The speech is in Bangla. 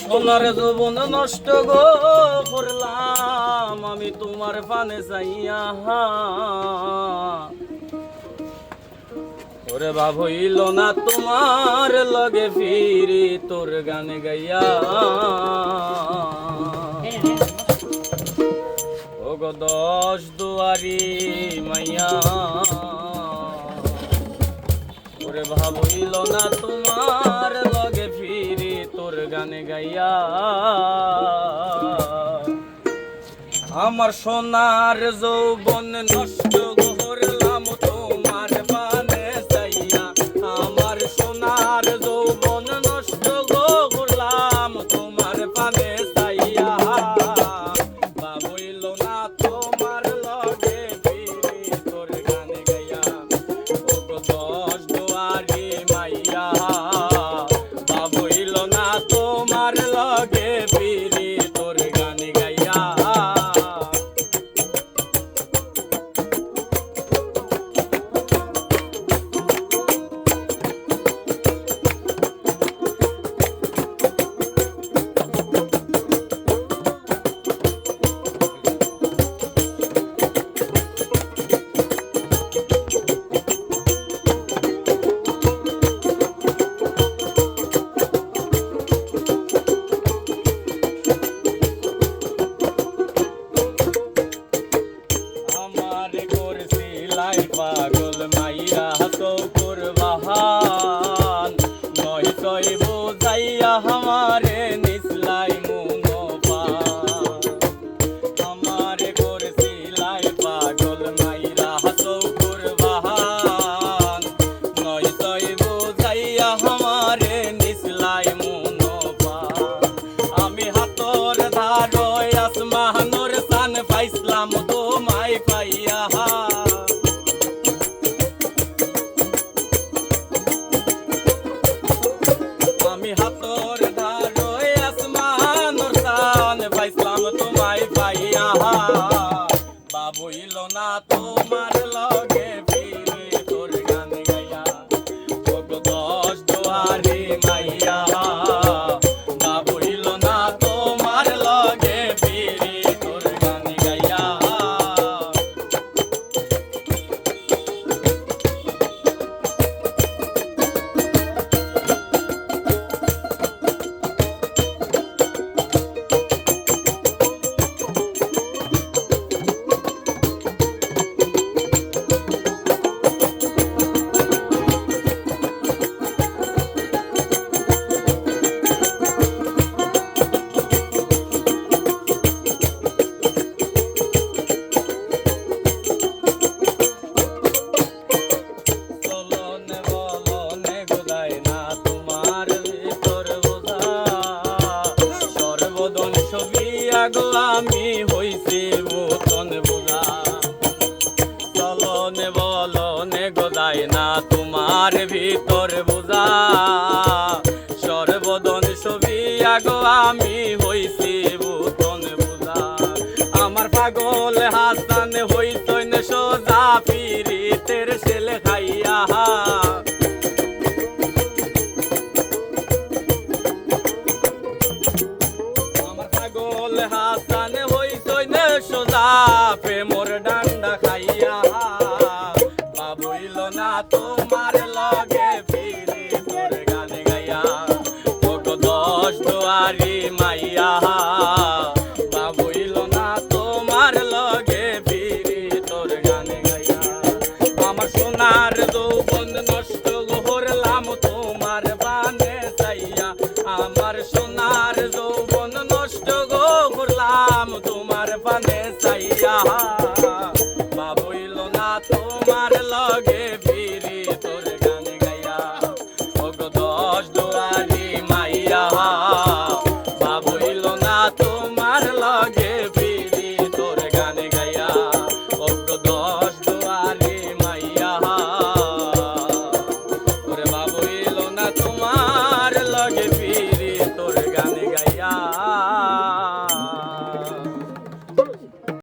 সোনার যৌবন নষ্ট গো করলাম আমি তোমার পানে চাইয়া ওরে বাপ হইল না তোমার লগে ফিরি তোর গানে গাইয়া ও গো দশ দুয়ারি মাইয়া ওরে ভাব হইল না তোমার লগে ফিরি তোর গানে গাইয়া আমার সোনার যৌবন নষ্ট করলাম তোমার পানে চাইয়া আমার সোনার যৌবন নষ্ট করলাম তোমার পানে চাইয়া বাপ হইল না তোমার লগে ফিরি তোর গানে গাইয়া ও গো দশ দুয়ারি মাইয়া বাপ হইল না তোমার লগে ফিরি তোর গানে গাইয়া পাগল মাইয়া তো কুরবান নয় তই বোঝাইয়া আমারে নিসলাই মুনপান আমারে করছিলাই পাগল মাইয়া তো কুরবান নয় তই বোঝাইয়া আমারে নিসলাই মুনপান আমি হাতর ধারয় আসমানোর সান পাইছিলাম তোমায় পাইয়া আমি হাতর ধারয় আসমানোর সান পাইছিলাম তোমায় পাইয়া বাবুইল না তোমার লগে ফিরে তোর গান গাইয়া ও গো দশ দুয়ারি মাইয়া বাবুইল না তোমার লগে ফিরে তোর গান গাইয়া গো আমি হইছি বোতন বোঝা চলনে বলনে গোদায় না তোমার ভিতর বোঝা সর্বদন ছবিয়া গো আমি হইছি বোতন বোঝা আমার পাগল হাসান হইতন সোজা পিরিতের ছেলে খাইয়া হাসান হইতইন সোজা প্রেমর ডান্ডা খাইয়া বাবুইল না তোমার লগে ফিরে তোর গানে গাইয়া ও গো দশ দুয়ারি